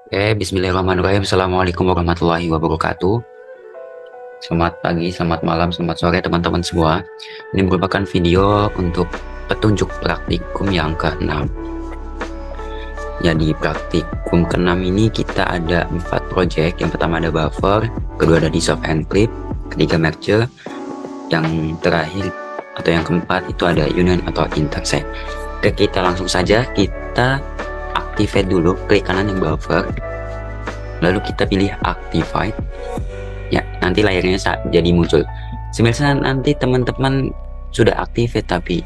Bismillahirrahmanirrahim. Assalamualaikum warahmatullahi wabarakatuh. Selamat pagi, selamat malam, selamat sore teman-teman semua. Ini merupakan video untuk petunjuk praktikum yang ke-6. Jadi praktikum ke-6 ini kita ada 4 project. Yang pertama ada buffer, kedua ada dissolve and clip, ketiga merge, yang terakhir atau yang keempat itu ada union atau intersect. Oke, kita langsung saja kita activate dulu, klik kanan yang buffer, lalu kita pilih activate ya, nanti layarnya jadi muncul. Semisal nanti teman-teman sudah activate tapi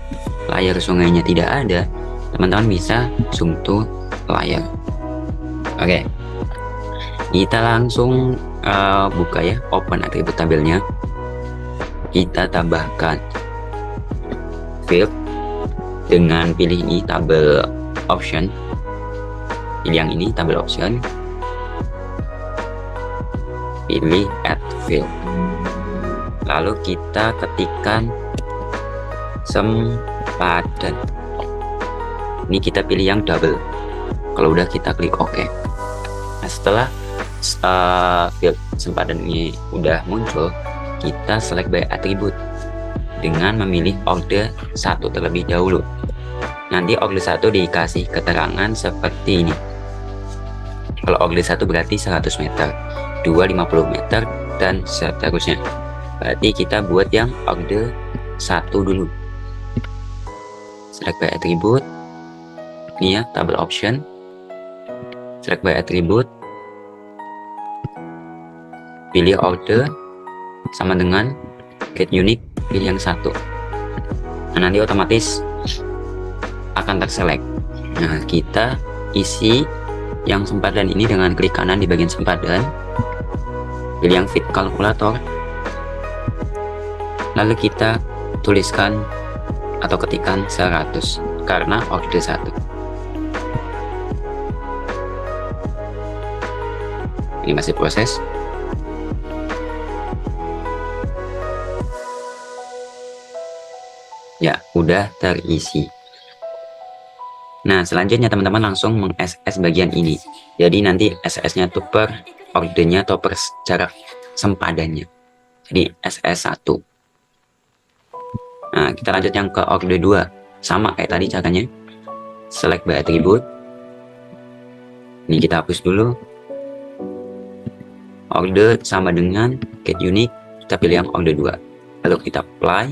layar sungainya tidak ada, teman-teman bisa zoom to layar. Oke, kita langsung buka ya, open atribut tabelnya, kita tambahkan field dengan pilih ini tabel option, pilih yang ini tabel option, pilih add field, lalu kita ketikkan sempadan. Ini kita pilih yang double. Kalau udah kita klik OK. Nah, setelah field sempadan ini udah muncul, kita select by attribute dengan memilih order 1 terlebih dahulu. Nanti order 1 dikasih keterangan seperti ini. Kalau order 1 berarti 100 meter, 2 50 meter, dan seterusnya. Berarti kita buat yang order 1 dulu. Select by attribute, ini ya tabel option, select by attribute, pilih order sama dengan get unique, pilih yang 1. Nah, nanti otomatis akan terselect. Nah, kita isi yang sempadan ini dengan klik kanan di bagian sempadan, pilih yang fit kalkulator, lalu kita tuliskan atau ketikkan 100 karena order 1. Ini masih proses. Ya, udah terisi. Nah, selanjutnya teman-teman langsung meng-SS bagian ini. Jadi nanti SS-nya tuh per ordernya atau per jarak sempadannya. Jadi SS1. Nah, kita lanjut yang ke order 2. Sama kayak tadi caranya. Select by attribute. Ini kita hapus dulu. Order sama dengan get unique, kita pilih yang order 2. Lalu kita apply.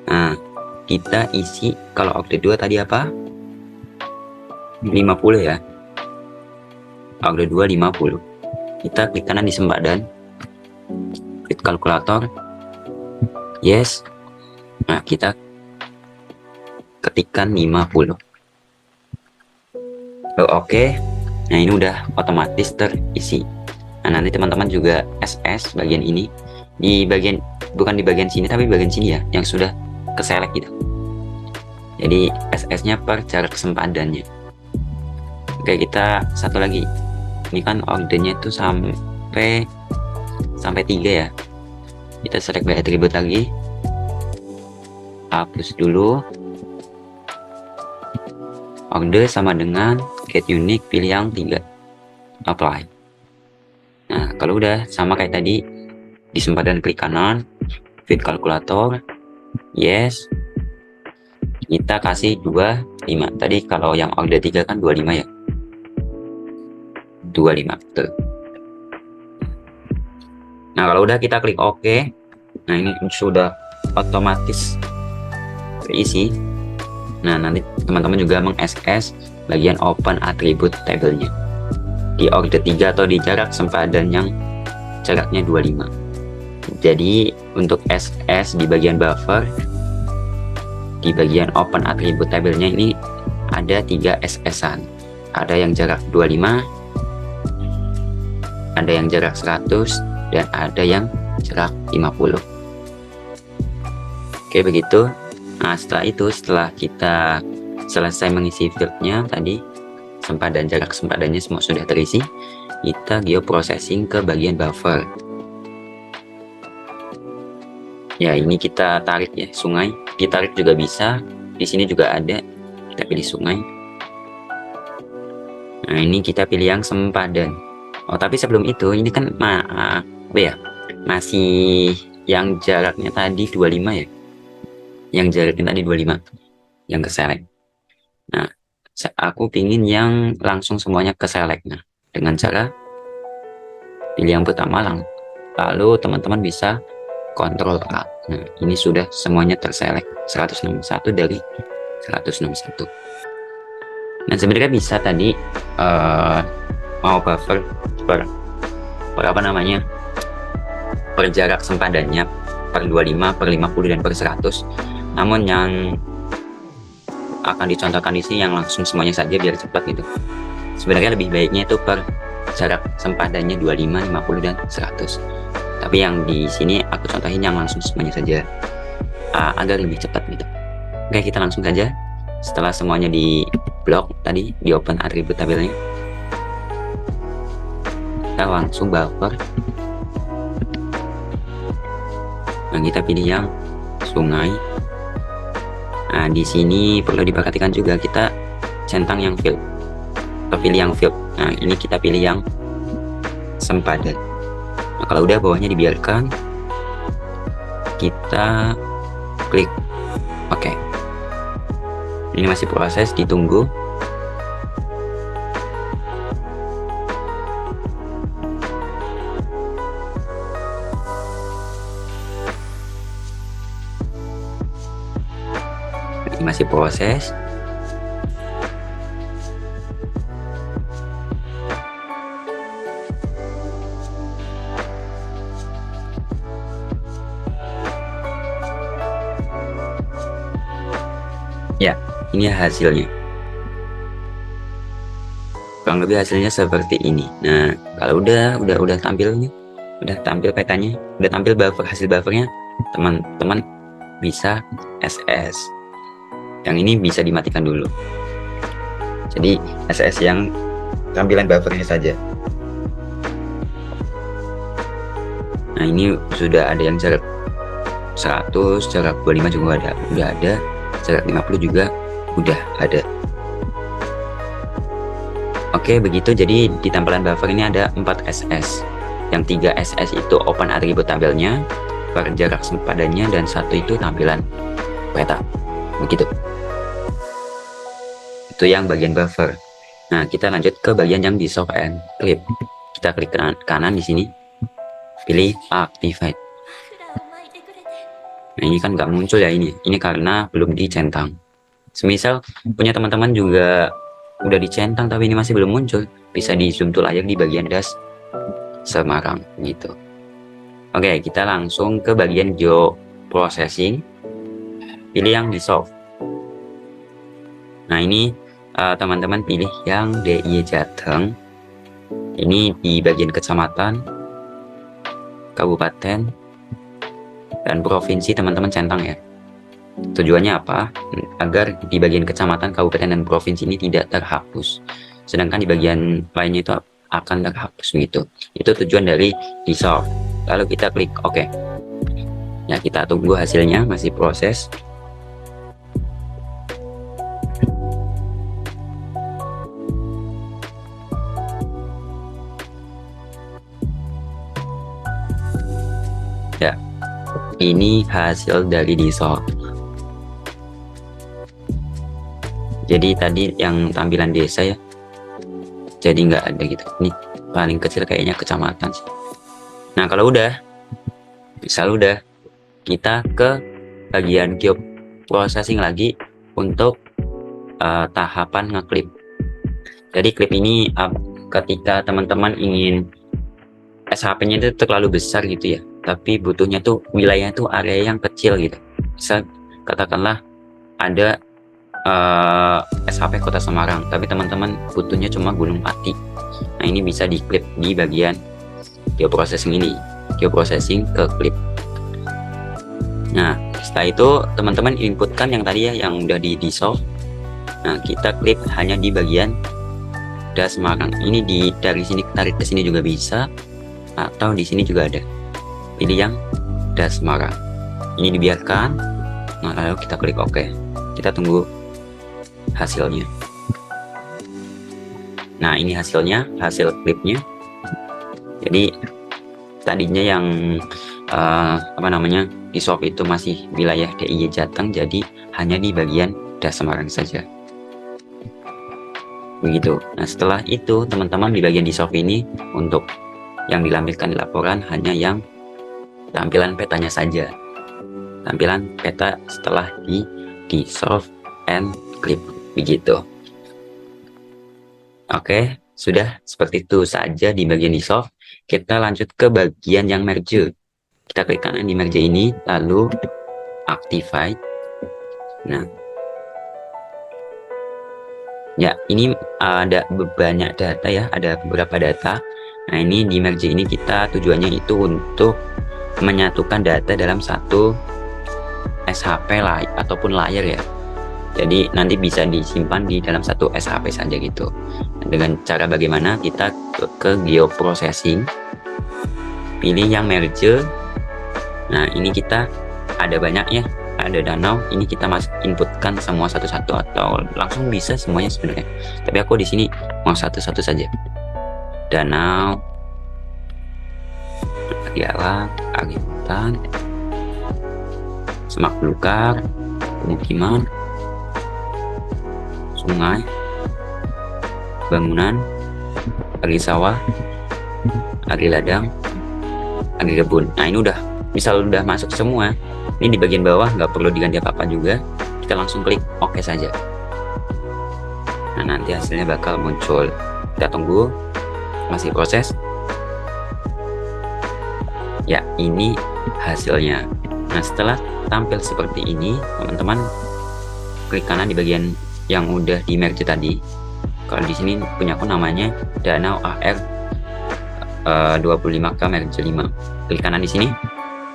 Nah, kita isi kalau order 2 tadi apa? 50 ya. Order 2 50. Kita klik kanan di sempadan, fit kalkulator, yes. Nah, kita ketikkan 50. Lalu oke. Nah, ini udah otomatis terisi. Nah, nanti teman-teman juga SS bagian ini, di bagian, bukan di bagian sini tapi bagian sini ya, yang sudah keselect gitu. Jadi SS-nya per jarak sempadannya. Oke, kita satu lagi. Ini kan ordernya itu sampai 3 ya. Kita select by attribute lagi. Hapus dulu. Order sama dengan get unique, pilih yang 3. Apply. Nah, kalau udah sama kayak tadi, di sempadan klik kanan, fit kalkulator, yes. Kita kasih 25. Tadi kalau yang order 3 kan 25 ya. 25 betul. Nah, kalau udah kita klik OK. Nah, ini sudah otomatis terisi. Nah, nanti teman-teman juga meng-SS bagian open attribute tabelnya di order 3 atau di jarak sempadan yang jaraknya 25. Jadi untuk SS di bagian buffer, di bagian open attribute tabelnya ini ada 3 SS-an. Ada yang jarak 25, ada yang jarak 100, dan ada yang jarak 50. Oke, begitu. Nah, setelah kita selesai mengisi fieldnya tadi, sempadan, jarak sempadannya semua sudah terisi, kita geoprocessing ke bagian buffer. Ya, ini kita tarik ya, sungai. Ditarik juga bisa. Di sini juga ada. Kita pilih sungai. Nah, ini kita pilih yang sempadan. Oh, tapi sebelum itu ini kan apa ya? Masih yang jaraknya tadi 25 ya. Yang jaraknya tadi 25 yang ke select. Nah, aku pingin yang langsung semuanya ke select. Nah, dengan cara pilih yang pertama lalu teman-teman bisa Ctrl A. Nah, ini sudah semuanya terselect 161 dari 161. Nah, sebenarnya bisa tadi mau buffer per apa namanya, per jarak sempadannya per 25, per 50 dan per 100. Namun yang akan dicontohkan di sini yang langsung semuanya saja biar cepat gitu. Sebenarnya lebih baiknya itu per jarak sempadannya 25, 50 dan 100. Tapi yang di sini aku contohin yang langsung semuanya saja agar lebih cepat gitu. Oke, kita langsung saja. Setelah semuanya di blok tadi, di open atribut tabelnya, kita langsung buffer. Nah, kita pilih yang sungai. Nah, di sini perlu diperhatikan juga kita centang yang field. Kita pilih yang field. Nah, ini kita pilih yang sempadan. Nah, kalau udah bawahnya dibiarkan, kita klik OK. Ini masih proses, ditunggu. Ini masih proses. Ya, ini hasilnya. Kurang lebih hasilnya seperti ini. Nah, kalau udah tampil nih, udah tampil petanya, udah tampil buffer, hasil buffernya, teman-teman bisa SS. Yang ini bisa dimatikan dulu. Jadi SS yang tampilan buffernya saja. Nah, ini sudah ada yang jarak 100, jarak 25 juga udah ada, jarak 50 juga udah ada. Oke, begitu. Jadi di tampilan buffer ini ada 4 SS. Yang 3 SS itu open atribut tabelnya, per jarak sempadannya, dan satu itu tampilan peta. Begitu. Itu yang bagian buffer. Nah, kita lanjut ke bagian yang di soft and clip. Kita klik kanan di sini, pilih activate. Nah, ini kan nggak muncul ya ini. Ini karena belum dicentang. Semisal punya teman-teman juga udah dicentang tapi ini masih belum muncul, bisa di zoom to layar di bagian dash Semarang gitu. Oke, kita langsung ke bagian geoprocessing. Pilih yang di soft. Nah, ini teman-teman pilih yang DIY Jateng. Ini di bagian kecamatan, kabupaten, dan provinsi teman-teman centang ya. Tujuannya apa? Agar di bagian kecamatan, kabupaten, dan provinsi ini tidak terhapus. Sedangkan di bagian lainnya itu akan terhapus gitu. Itu tujuan dari dissolve. Lalu kita klik OK. Ya, kita tunggu hasilnya, masih proses. Ya, ini hasil dari dissolve. Jadi tadi yang tampilan desa ya, jadi nggak ada gitu. Ini paling kecil kayaknya kecamatan sih. Nah, kalau udah, misal udah, kita ke bagian geoprocessing lagi untuk tahapan ngeklip. Jadi klip ini ketika teman-teman ingin SHP-nya itu terlalu besar gitu ya, tapi butuhnya tuh wilayahnya tuh area yang kecil gitu. Bisa katakanlah ada SHP Kota Semarang, tapi teman-teman butuhnya cuma Gunung Pati. Nah, ini bisa diklip di bagian geoprocessing ini, geoprocessing ke klip. Nah, setelah itu teman-teman inputkan yang tadi ya, yang udah di dissolve. Nah, kita klip hanya di bagian dash Semarang. Ini dari sini tarik ke sini juga bisa, atau di sini juga ada. Pilih yang dash Semarang. Ini dibiarkan. Nah, lalu kita klik OK. Kita tunggu hasilnya. Nah, ini hasilnya, hasil klipnya. Jadi tadinya yang di soft itu masih wilayah DIY Jateng, jadi hanya di bagian Das Semarang saja. Begitu. Nah, setelah itu teman-teman di bagian di soft ini untuk yang dilampirkan di laporan hanya yang tampilan petanya saja. Tampilan peta setelah di solve and clip, begitu. Oke, sudah seperti itu saja di bagian di solve. Kita lanjut ke bagian yang merge. Kita klik kanan di merge ini, lalu activate. Nah, ya ini ada banyak data ya, ada beberapa data. Nah, ini di merge ini kita tujuannya itu untuk menyatukan data dalam satu SHP ataupun layar ya. Jadi nanti bisa disimpan di dalam satu SHP saja gitu. Dengan cara bagaimana, kita ke geoprocessing, pilih yang merge. Nah, ini kita ada banyak ya, ada danau. Ini kita inputkan semua satu-satu atau langsung bisa semuanya sebenarnya. Tapi aku di sini mau satu-satu saja. Danau, Agialang, Agihutan, semak belukar, pemukiman, sungai, bangunan, agi sawah, agi ladang, agi kebun. Nah, ini misal udah masuk semua. Ini di bagian bawah nggak perlu diganti apa-apa juga, kita langsung klik OK saja. Nah, nanti hasilnya bakal muncul. Kita tunggu, masih proses. Ya, ini hasilnya. Nah, setelah tampil seperti ini, teman-teman klik kanan di bagian yang udah di merge tadi. Kalau di sini punya aku namanya Danau AR 25K merge 5. Klik kanan di sini,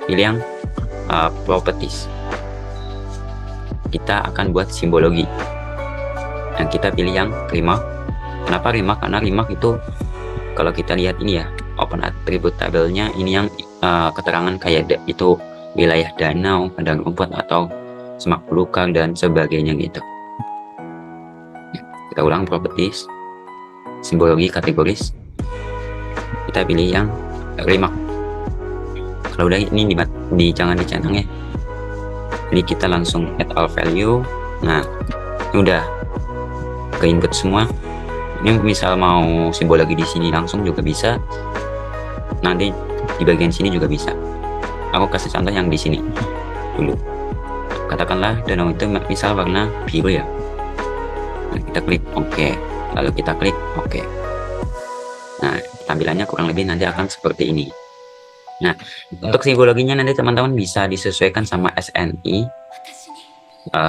pilih yang properties. Kita akan buat simbologi. Nah, kita pilih yang remark. Kenapa remark? Karena remark itu kalau kita lihat ini ya, open attribute tabelnya ini yang keterangan kayak itu wilayah danau, padang rumput atau semak belukar dan sebagainya gitu. Kita ulang properties, simbologi, kategoris. Kita pilih yang remark. Kalau udah ini jangan dicentang ya. Jadi kita langsung add all value. Nah, ini udah ke input semua. Ini misal mau simbologi di sini langsung juga bisa. Nanti di bagian sini juga bisa. Aku kasih contoh yang di sini dulu. Katakanlah danau itu misal warna biru ya. Nah, kita klik OK, lalu kita klik OK. Nah, tampilannya kurang lebih nanti akan seperti ini. Nah, untuk simbologinya nanti teman-teman bisa disesuaikan sama SNI,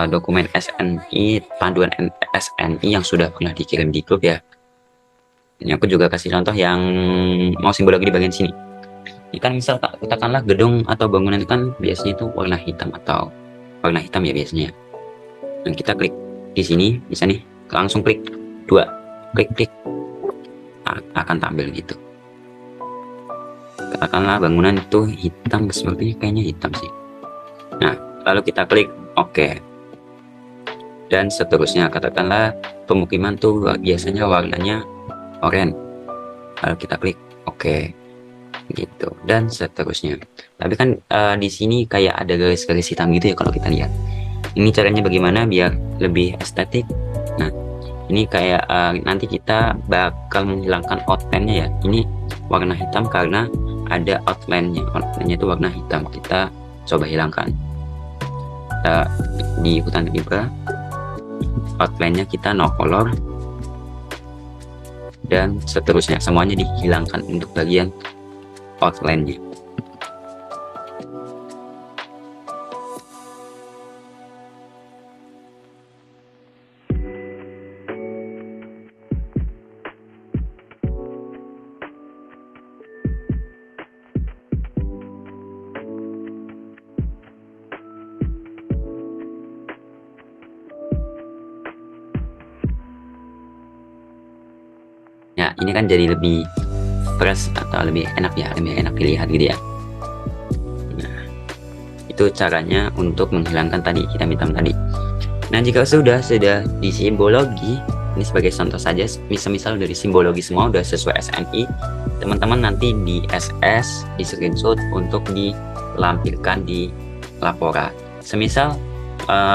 dokumen SNI, panduan SNI yang sudah pernah dikirim di grup ya. Ini aku juga kasih contoh yang mau simbologi di bagian sini. Ini kan misal katakanlah gedung atau bangunan itu kan biasanya itu warna hitam atau warna hitam ya biasanya. Dan kita klik di sini, bisa nih langsung klik 2, klik akan tampil gitu. Katakanlah bangunan itu hitam, sepertinya kayaknya hitam sih. Nah, lalu kita klik OK. Dan seterusnya, katakanlah pemukiman tuh biasanya warnanya oranye. Lalu kita klik OK. Gitu, dan seterusnya. Tapi kan di sini kayak ada garis-garis hitam gitu ya kalau kita lihat. Ini caranya bagaimana biar lebih estetik. Nah, ini kayak nanti kita bakal menghilangkan outline-nya ya. Ini warna hitam karena ada outline-nya. Outline-nya itu warna hitam. Kita coba hilangkan. Kita di hutan riba, outline-nya kita no color, dan seterusnya. Semuanya dihilangkan untuk bagian outline-nya. Ya, ini kan jadi lebih fresh atau lebih enak ya, lebih enak dilihat gitu ya. Nah, itu caranya untuk menghilangkan tadi hitam-hitam tadi. Nah, jika sudah di simbologi, Ini sebagai contoh saja, misal dari simbologi semua udah sesuai SNI, teman-teman nanti di SS, di screenshot untuk dilampirkan di laporan. Semisal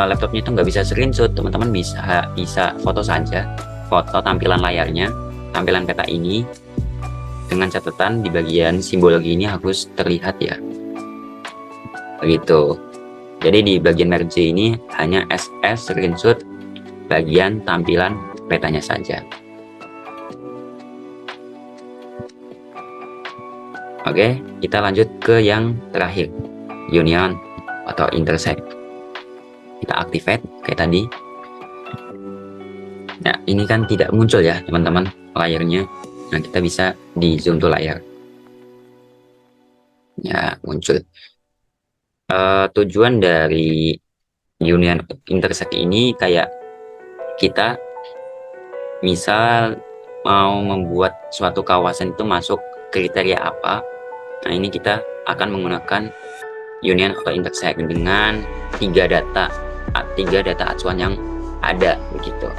laptopnya itu nggak bisa screenshot, teman-teman bisa foto saja, foto tampilan layarnya, tampilan peta ini, dengan catatan di bagian simbologi ini harus terlihat ya, begitu. Jadi di bagian merge ini hanya SS screenshot bagian tampilan petanya saja. Oke, kita lanjut ke yang terakhir, union atau intersect. Kita activate kayak tadi. Nah, ini kan tidak muncul ya teman-teman layarnya. Nah, kita bisa di zoom to layar. Ya, muncul. Tujuan dari union intersect ini kayak kita misal mau membuat suatu kawasan itu masuk kriteria apa. Nah, ini kita akan menggunakan union atau intersect dengan tiga data acuan yang ada begitu.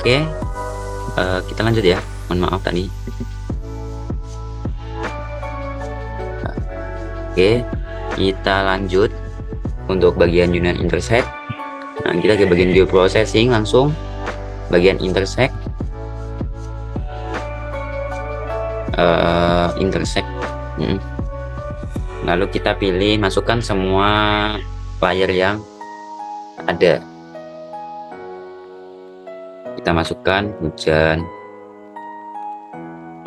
Oke, kita lanjut ya. Mohon maaf tadi. Oke, kita lanjut untuk bagian union intersect. Nah, kita ke bagian geoprocessing langsung. Bagian intersect. Lalu kita pilih masukkan semua layer yang ada. Kita masukkan hujan,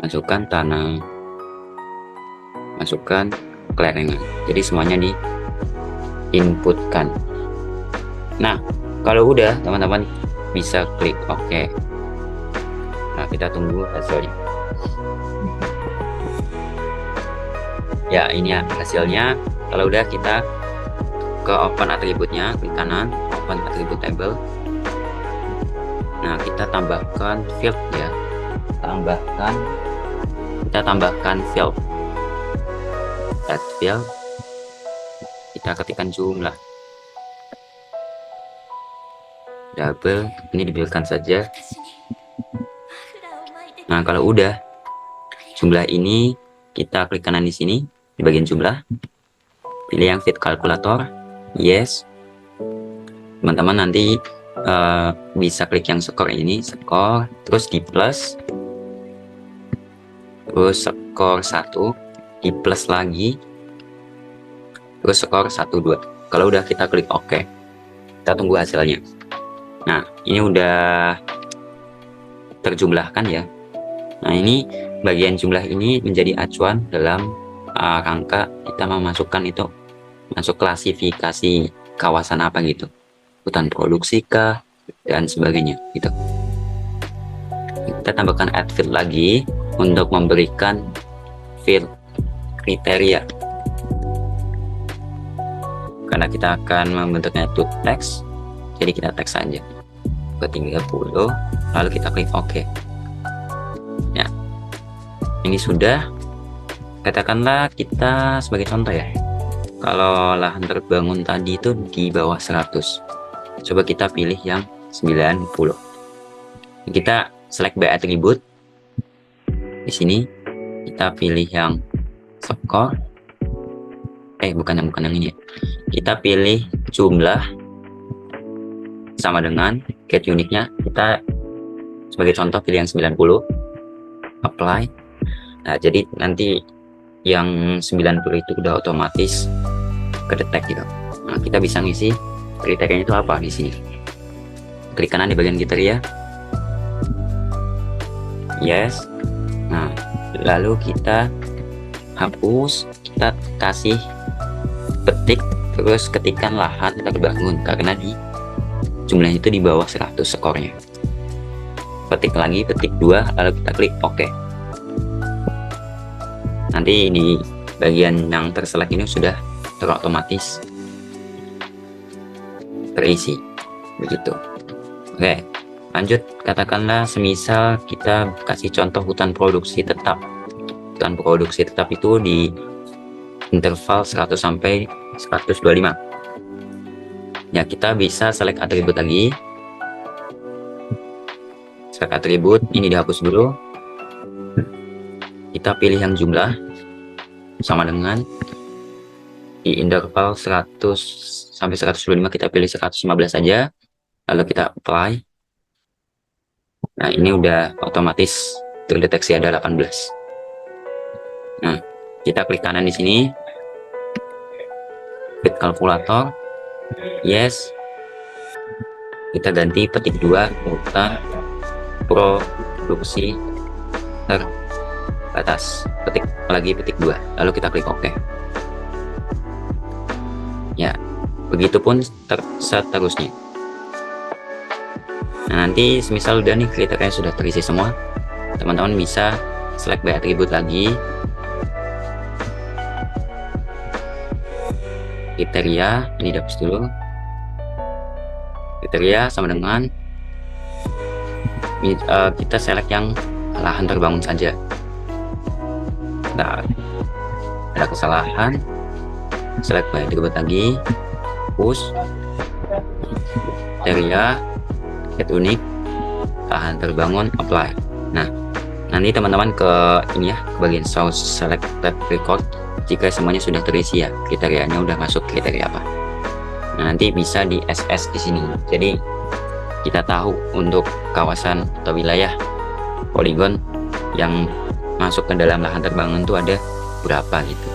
masukkan tanah, masukkan kelerengan. Jadi semuanya di inputkan. Nah, kalau udah teman-teman bisa klik OK. Nah, kita tunggu hasilnya. Ya, ini ya hasilnya. Kalau udah kita ke open atributnya, klik kanan, open attribute table. Nah, kita tambahkan field ya. Kita tambahkan field. Add field. Kita ketikkan jumlah. Double, ini dibiarkan saja. Nah, kalau udah jumlah ini kita klik kanan di sini di bagian jumlah. Pilih yang fit kalkulator. Yes. Teman-teman nanti bisa klik yang skor ini, skor, terus di plus, terus skor 1, di plus lagi, terus skor 1, 2. Kalau udah kita klik OK. Kita tunggu hasilnya. Nah, ini udah terjumlahkan ya. Nah, ini bagian jumlah ini menjadi acuan dalam rangka kita memasukkan itu masuk klasifikasi kawasan apa gitu. Hutan produksi kah dan sebagainya gitu. Kita tambahkan add field lagi untuk memberikan field kriteria, karena kita akan membentuknya to text, jadi kita text saja ke 30, lalu kita klik OK ya. Ini sudah, katakanlah kita sebagai contoh ya, kalau lahan terbangun tadi itu di bawah 100, coba kita pilih yang 90. Kita select by attribute. Di sini kita pilih yang skor. Bukan yang ini ya. Kita pilih jumlah sama dengan get unitnya. Kita Sebagai contoh pilih yang 90, apply. Nah, jadi nanti yang 90 itu udah otomatis kedetek gitu. Nah, kita bisa ngisi kriterianya itu apa di sini. Klik kanan di bagian kriteria. Yes. Nah, lalu kita hapus, kita kasih petik, terus ketikkan lahan terbangun karena di jumlahnya itu di bawah 100 skornya. Petik lagi, petik 2, lalu kita klik OK. Nanti di bagian yang terselect ini sudah terotomatis terisi begitu. Oke, lanjut. Katakanlah semisal kita kasih contoh hutan produksi tetap. Hutan produksi tetap itu di interval 100 sampai 125. Ya, kita bisa select atribut lagi. Select atribut ini dihapus dulu. Kita pilih yang jumlah sama dengan di interval 100 sampai 125, kita pilih 115 saja, lalu kita apply. Nah, ini udah otomatis terdeteksi ada 18. Nah, kita klik kanan di sini, klik kalkulator, yes. Kita ganti petik 2, hutan produksi terbatas, petik lagi petik 2, lalu kita klik OK. Ya, begitupun seterusnya. Nah, nanti semisal udah nih kriteria sudah terisi semua, teman-teman bisa select by atribut lagi, kriteria ini dihapus dulu. Kriteria sama dengan kita select yang lahan terbangun saja. Nah, ada kesalahan, select by atribut lagi, push kriteria, get unik, lahan terbangun, apply. Nah, nanti teman-teman ke ini ya, ke bagian source selected record. Jika semuanya sudah terisi ya, kriterianya udah masuk kriteria apa. Nah, nanti bisa di SS di sini. Jadi kita tahu untuk kawasan atau wilayah poligon yang masuk ke dalam lahan terbangun itu ada berapa gitu.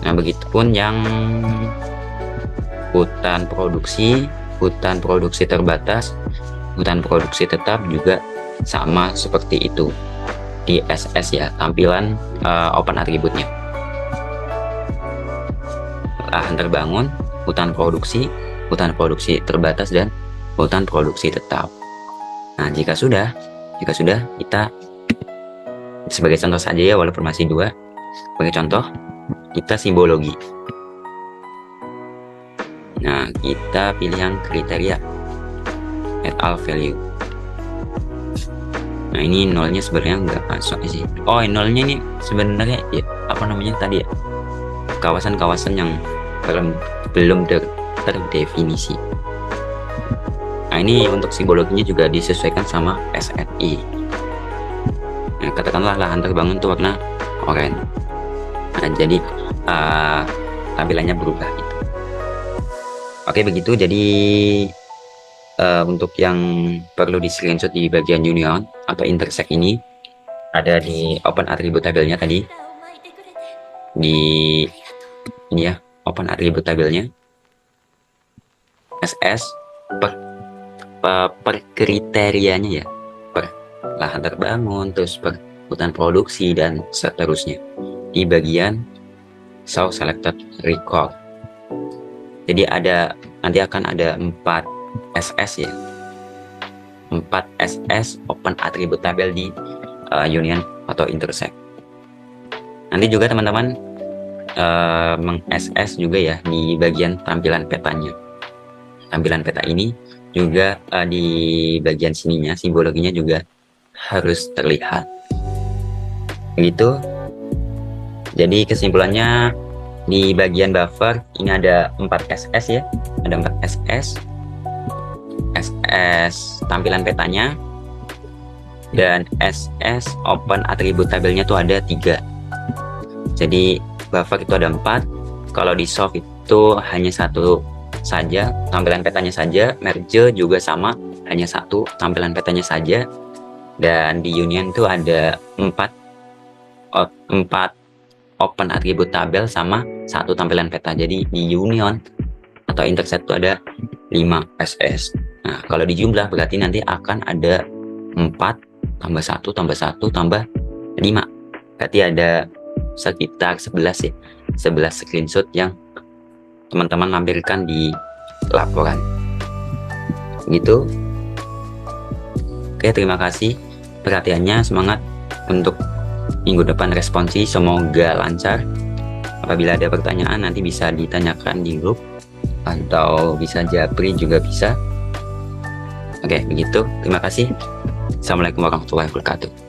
Nah, begitupun yang hutan produksi terbatas, hutan produksi tetap juga sama seperti itu di SS ya, tampilan open atributnya. Lahan terbangun, hutan produksi terbatas, dan hutan produksi tetap. Nah, jika sudah kita sebagai contoh saja ya, walaupun masih 2, sebagai contoh kita simbologi. Nah, kita pilih yang kriteria add all value. Nah, ini nolnya sebenarnya nggak masuk sih. Oh, nolnya ini sebenarnya ya, apa namanya tadi ya, kawasan-kawasan yang belum terdefinisi. Nah, ini untuk simbologinya juga disesuaikan sama SNI. Nah, katakanlah lahan terbangun itu warna oranye. Nah, jadi tampilannya berubah gitu. Oke, begitu. Jadi untuk yang perlu di screenshot di bagian union atau intersect ini ada di open attribute tabelnya tadi, di ini ya, open attribute tabelnya SS per kriterianya ya, per lahan terbangun, terus per hutan produksi, dan seterusnya di bagian source selected record. Jadi nanti akan ada 4 SS ya, 4 SS open attribute tabel di union atau intersect. Nanti juga teman-teman meng-SS juga ya di bagian tampilan petanya. Tampilan peta ini juga di bagian sininya, simbologinya juga harus terlihat begitu. Jadi kesimpulannya, di bagian buffer ini ada 4 SS ya, ada 4 SS tampilan petanya, dan SS open attribute tabelnya tuh ada 3. Jadi buffer itu ada 4, kalau di soft itu hanya 1 saja, tampilan petanya saja. Merge juga sama, hanya satu tampilan petanya saja. Dan di union tuh ada 4 open atribut tabel sama satu tampilan peta. Jadi di union atau intersect itu ada 5 SS. Nah, kalau dijumlah berarti nanti akan ada 4 tambah 1 tambah 1 tambah 5. Berarti ada sekitar 11 ya. 11 screenshot yang teman-teman lampirkan di laporan. Gitu. Oke, terima kasih perhatiannya. Semangat untuk minggu depan responsi, semoga lancar. Apabila ada pertanyaan nanti bisa ditanyakan di grup atau bisa japri juga bisa. Oke, begitu. Terima kasih. Assalamualaikum warahmatullahi wabarakatuh.